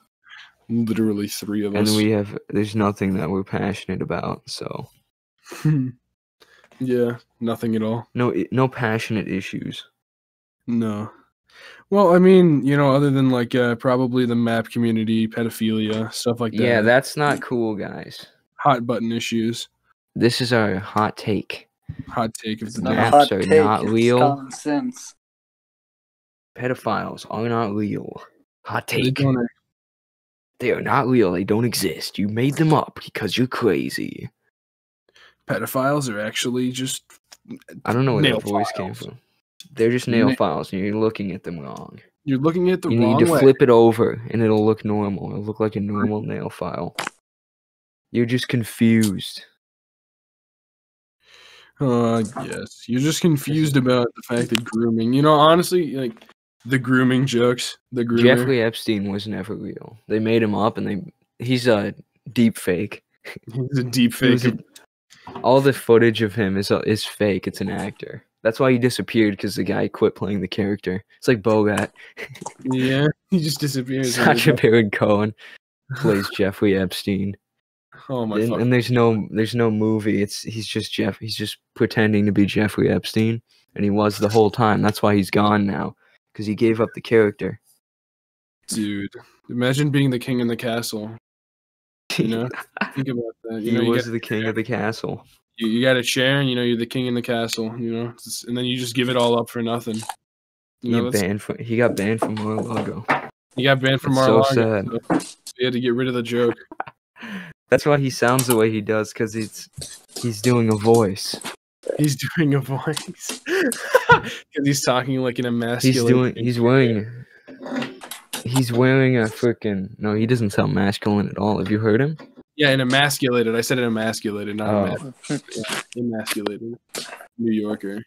Literally 3 of us. And there's nothing that we're passionate about, so. Yeah, nothing at all. No passionate issues. No. Well, I mean, other than probably the map community, pedophilia, stuff like that. Yeah, that's not cool, guys. Hot button issues. This is our hot take. Hot take of the day. Maps are not real. Common sense. Pedophiles are not real. Hot take. They are not real. They don't exist. You made them up because you're crazy. Pedophiles are actually just. I don't know where that voice came from. They're just nail files, and you're looking at them wrong. You're looking at the wrong way. You need to flip it over, and it'll look normal. It'll look like a normal nail file. You're just confused. Yes. You're just confused about the fact that grooming. Honestly, the grooming jokes. The groomer. Jeffrey Epstein was never real. They made him up, and he's a deep fake. He's a deep fake. All the footage of him is fake. It's an actor. That's why he disappeared, because the guy quit playing the character. It's like Bogat. Yeah, he just disappeared. Sacha Baron Cohen plays Jeffrey Epstein. Oh my! And there's no movie. He's just pretending to be Jeffrey Epstein, and he was the whole time. That's why he's gone now, because he gave up the character. Dude, imagine being the king in the castle. You know, think about that. You He know, was the king of the castle. You got to share, and you know you're the king in the castle. You know, and then you just give it all up for nothing. You know, He got banned from Mar-a-Lago. He got banned from Mar-a-Lago. So sad. So he had to get rid of the joke. That's why he sounds the way he does, because he's doing a voice. He's doing a voice because he's talking like an emasculated. He's wearing a freaking. No, he doesn't sound masculine at all. Have you heard him? Yeah, an emasculated. I said an emasculated, not emasculated. New Yorker.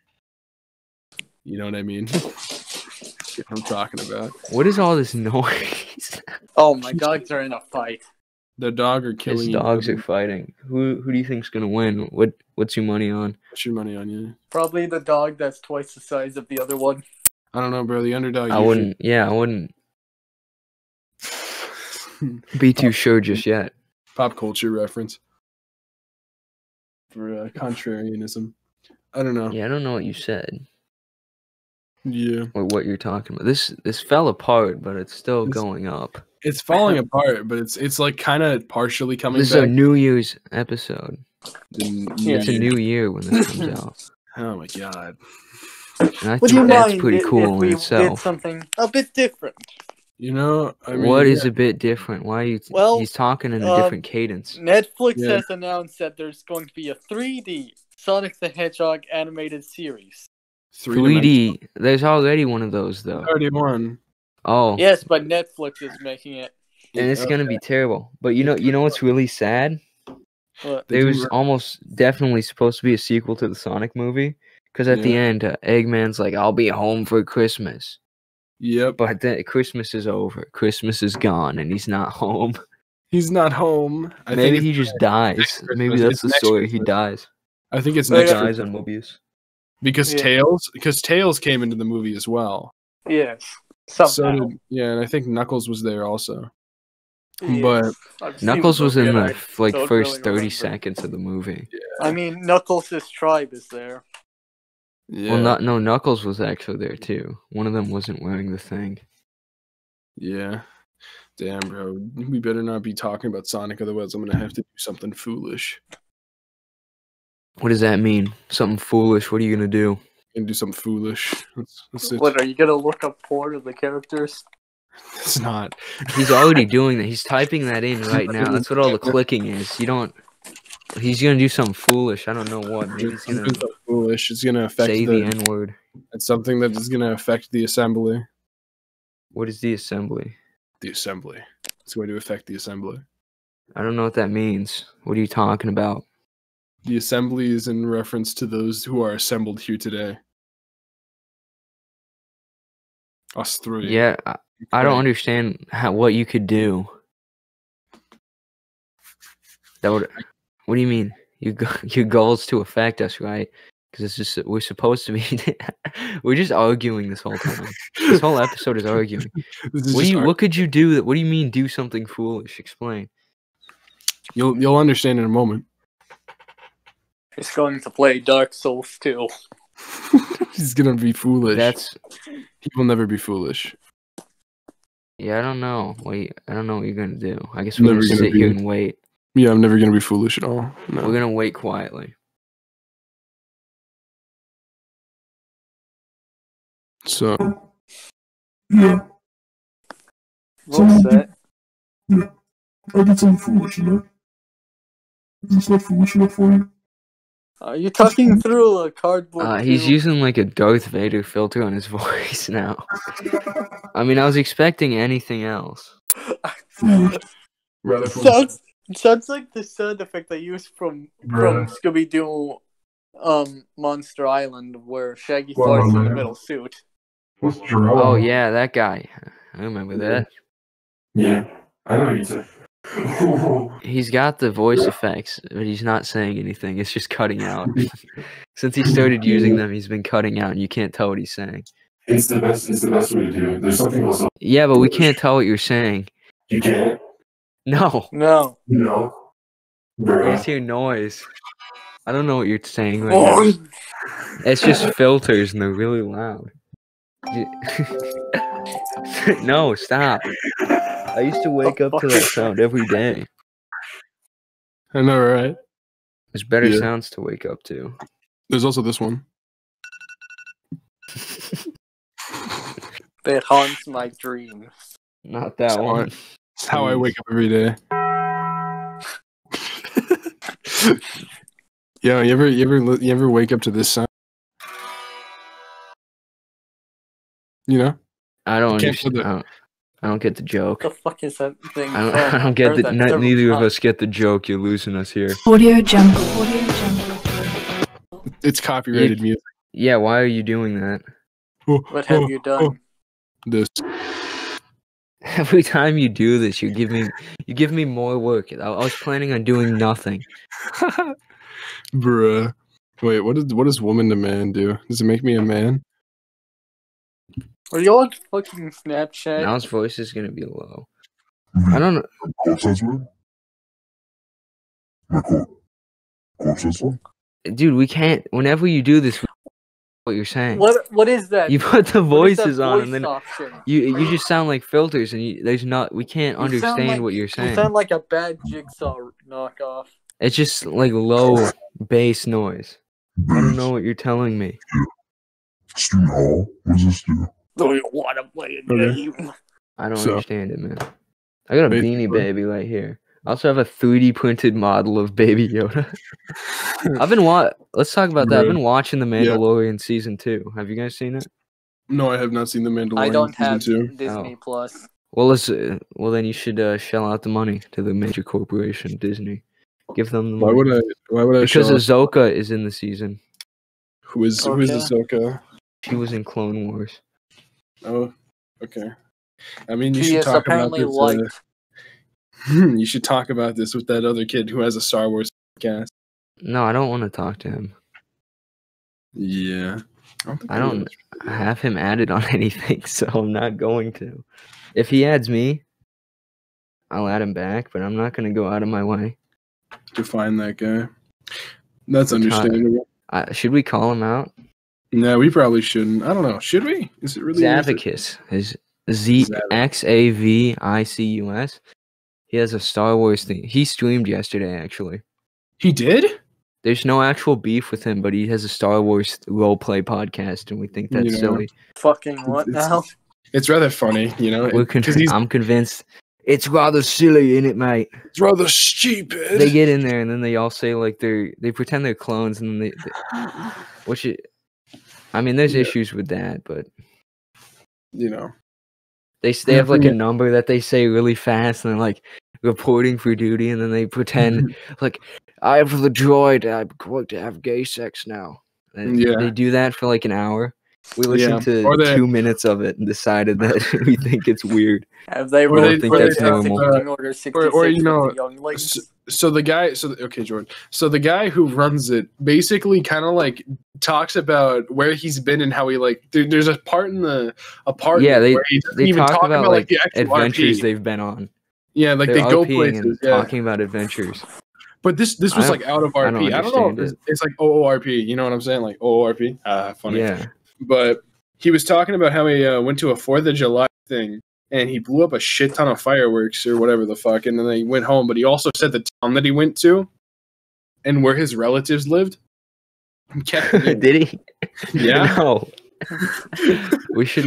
You know what I mean? What I'm talking about. What is all this noise? Oh, my dogs are in a fight. The dog are killing. His dogs are fighting. Who do you think's gonna win? What's your money on? What's your money on you? Probably the dog that's twice the size of the other one. I don't know, bro. The underdog. I wouldn't be too sure just yet. Pop culture reference for contrarianism. I don't know. Yeah, I don't know what you said. Yeah. Or what you're talking about. This fell apart, but it's still going up. It's falling apart, but it's like kind of partially coming back. This is a New Year's episode. It's a new year when this comes out. Oh my god. And I think that's pretty cool in itself. Did something a bit different. You know, I mean, what is a bit different? Why are you? He's talking in a different cadence. Netflix has announced that there's going to be a 3D Sonic the Hedgehog animated series. 3D. There's already one of those though. Already one. Oh. Yes, but Netflix is making it. And it's gonna be terrible. But you know what's really sad? What? There was almost definitely supposed to be a sequel to the Sonic movie. Because at the end, Eggman's like, I'll be home for Christmas. Yep. But then Christmas is over. Christmas is gone, and he's not home. He's not home. Maybe he just dies. Maybe that's the story. He dies. I think it's he dies on Mobius. Because Tails came into the movie as well. Yes. And I think Knuckles was there also. Yes. But Knuckles was in the first 30 seconds of the movie. Yeah. I mean, Knuckles' tribe is there. Yeah. Well, no, Knuckles was actually there too. One of them wasn't wearing the thing. Yeah. Damn, bro. We better not be talking about Sonic, otherwise I'm gonna have to do something foolish. What does that mean? Something foolish? What are you gonna do? Gonna do something foolish. That's it. What, are you gonna look up porn of the characters? It's not. He's already doing that. He's typing that in right now. That's what all the clicking is. He's gonna do something foolish. I don't know what. Maybe he's gonna foolish. It's gonna affect say the N-word. It's something that is gonna affect the assembly. What is the assembly? The assembly. It's going to affect the assembly. I don't know what that means. What are you talking about? The assembly is in reference to those who are assembled here today. Us three. Yeah, I don't understand what you could do. What do you mean? Your goal is to affect us, right? Because we're supposed to be. We're just arguing this whole time. This whole episode is arguing. What could you do? What do you mean do something foolish? Explain. You'll understand in a moment. He's going to play Dark Souls 2. He's gonna be foolish. He will never be foolish. Yeah, I don't know. I don't know what you're gonna do. I guess we're gonna sit here and wait. Yeah, I'm never gonna be foolish at all. No. We're gonna wait quietly. So. Yeah. What's that? Yeah. I did something foolish, you know? Is this not foolish enough for you? You're talking through a cardboard. He's using like a Darth Vader filter on his voice now. I mean, I was expecting anything else. Sounds like the sound effect they used from Scooby-Doo Monster Island, where Shaggy farts in the middle suit. Oh yeah, that guy. I remember that. Yeah, I know you said. He's got the voice effects, but he's not saying anything. It's just cutting out. Since he started using them, he's been cutting out, and you can't tell what he's saying. It's the best way to do it. There's something else. Yeah, but we can't tell what you're saying. You can't? No. No. I just hear noise. I don't know what you're saying right now. It's just filters, and they're really loud. No, stop. I used to wake up to that sound every day. I know, right? There's better sounds to wake up to. There's also this one. That haunts my dreams. Not that one. It's how I wake up every day. Yeah, you ever wake up to this sound? You know? I don't understand. I don't get the joke. What the fuck is that thing? I don't get the. Neither of us get the joke. You're losing us here. Audio Jungle. Audio Jungle. It's copyrighted music. Yeah, why are you doing that? What have you done? This. Every time you do this, you give me more work. I was planning on doing nothing. Bruh. Wait, what does woman to man do? Does it make me a man? Are you on fucking Snapchat? Now his voice is gonna be low. I don't know. Dude, we can't. Whenever you do this, what you're saying. What is that? You put the voices on, and then option? you just sound like filters, and we can't understand what you're saying. You sound like a bad Jigsaw knockoff. It's just like low bass noise. I don't know what you're telling me. Student Hall, what does this do? Do you want to play a game? I don't understand it, man. I got a Beanie Baby right here. I also have a 3D printed model of Baby Yoda. Let's talk about that. I've been watching The Mandalorian season 2. Have you guys seen it? No, I have not seen The Mandalorian. I don't have season 2. Disney Plus. Well, then you should shell out the money to the major corporation, Disney. Give them the money. Why would I? Because Ahsoka is in the season. Who is Ahsoka? She was in Clone Wars. Oh, okay. I mean, you should talk about this. You should talk about this with that other kid who has a Star Wars podcast. No, I don't want to talk to him. Yeah. I don't have him added on anything, so I'm not going to. If he adds me, I'll add him back, but I'm not going to go out of my way to find that guy. That's understandable. Should we call him out? No, we probably shouldn't. I don't know. Should we? Is it really Zavicus? Is Xavicus. He has a Star Wars thing. He streamed yesterday, actually. He did? There's no actual beef with him, but he has a Star Wars roleplay podcast, and we think that's silly. Fucking what now? It's rather funny, you know? I'm convinced it's rather silly, innit, mate? It's rather stupid. They get in there, and then they all say, like, they pretend they're clones, and then there's issues with that, but... You know. They have, like, a number that they say really fast, and they're, like, reporting for duty, and then they pretend, like, I have the droid, I'm going to have gay sex now. And they do that for, like, an hour. We listened to 2 minutes of it and decided that we think it's weird. Have they really think that's normal? Or you know, so the guy, okay, Jordan. So the guy who runs it basically kind of like talks about where he's been and how he like. There's a part in the they even talk about like the adventures RP. they've been on. Yeah, like they're they go RPing places. and talking about adventures. But this was like out of RP. I don't know. It's like OORP. You know what I'm saying? Like OORP. Funny. Yeah. But he was talking about how he went to a 4th of July thing and he blew up a shit ton of fireworks or whatever the fuck, and then he went home. But he also said the town that he went to and where his relatives lived. Did he? Yeah. No. We should.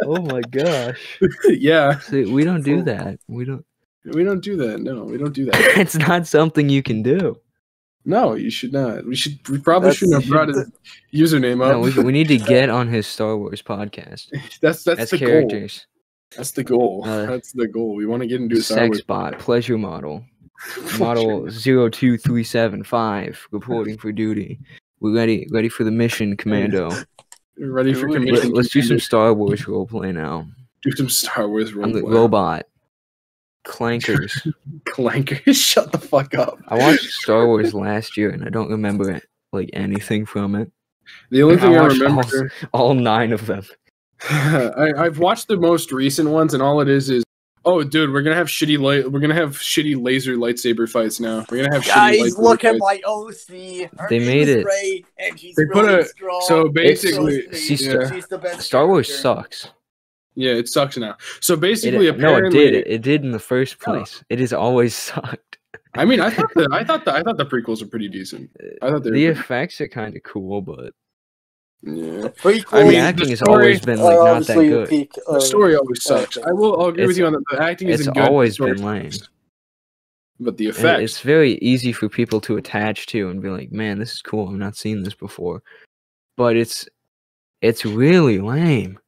Oh my gosh. Yeah. See, we don't do that. We don't do that. No, we don't do that. It's not something you can do. No, you should not. We probably shouldn't have brought his username up. No, we need to get on his Star Wars podcast. That's the characters. Goal. That's the goal. That's the goal. We want to get into a Star Wars. Sex bot, pleasure model. Model 02375, reporting for duty. We're ready for the mission, Commando. Ready for commission. Let's do some Star Wars roleplay now. Do some Star Wars roleplay. I'm the robot. Clankers. Clankers? Shut the fuck up. I watched Star Wars last year, and I don't remember like anything from it. The only thing I remember... all 9 of them. I've watched the most recent ones, and all it is, oh, dude, we're gonna have shitty laser lightsaber fights now. We're gonna have guys, look at my OC. They made it. Ray, and she's they really put strong. so basically, she's the best Star Wars sucks. Yeah, it sucks now. So basically, No, it apparently, did. It did in the first place. It has always sucked. I mean, I thought the prequels were pretty decent. I thought the effects are kind of cool, but yeah, Prequel, I mean, the acting has story- always been like not that obviously good. peak the of story always sucks. everything. I'll agree with you on that. The acting It's isn't good. always the story been lame. sucks. But the And effects, it's very easy for people to attach to and be like, "Man, this is cool. I've not seen this before." But it's really lame.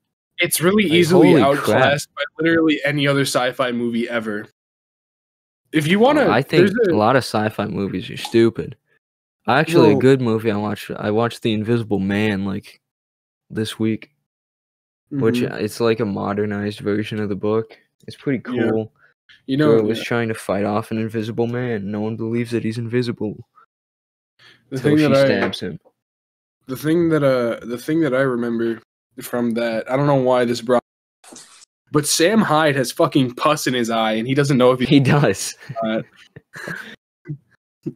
it's really Like, easily holy outclassed by literally any other sci-fi movie ever. If you want to, I think a lot of sci-fi movies are stupid. Actually, a Well- good movie I watched The Invisible Man like this week, which it's like a modernized version of the book. It's pretty Yeah. cool. you know, Girl is trying to fight off an invisible man. No one believes that he's invisible the until thing she that stabs him. the thing that I remember from that, I don't know why this brought, but Sam Hyde has fucking pus in his eye, and he doesn't know if He does.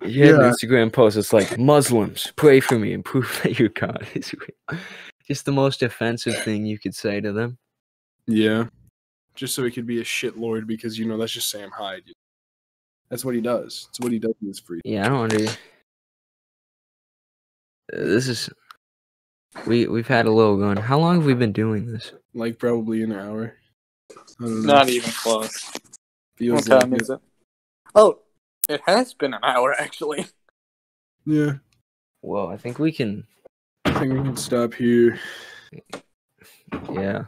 He had an Instagram post. It's like, Muslims, pray for me and prove that your God is real. Just the most offensive thing you could say to them. Yeah, just so he could be a shitlord because that's just Sam Hyde. That's what he does. That's what he does in his free. Yeah, I don't this is we've had a little going. How long have we been doing this? Like probably an hour. I don't know. Not even close. Feels What time like is it? Oh, it has been an hour actually. Yeah, Well, I think we can. I think we can stop here. Yeah,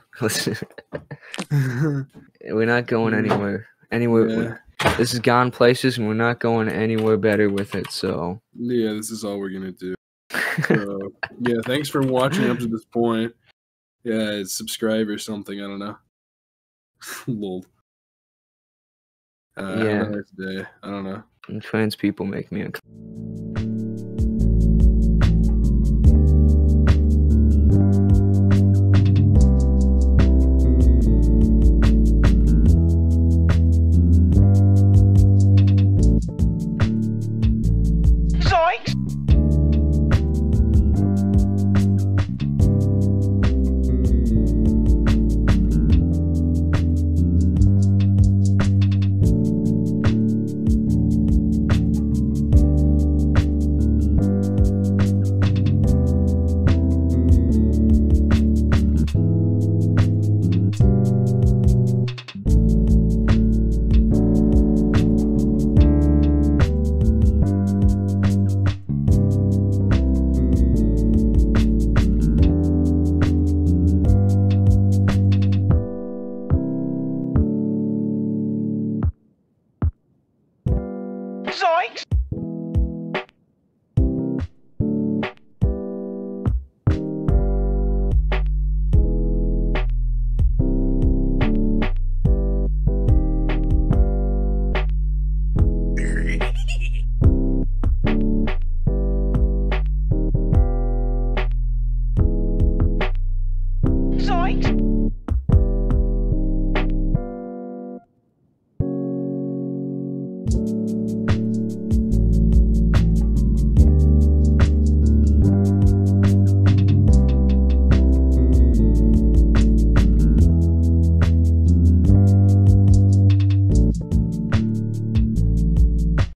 we're not going anywhere. Yeah. This has gone places, and we're not going anywhere better with it. So Yeah, this is all we're gonna do. So, yeah, thanks for watching up to this point. Yeah, subscribe or something. I don't know. Lol. Have Yeah. a nice day. I don't know. and trans people make me uncomfortable. Zoinks!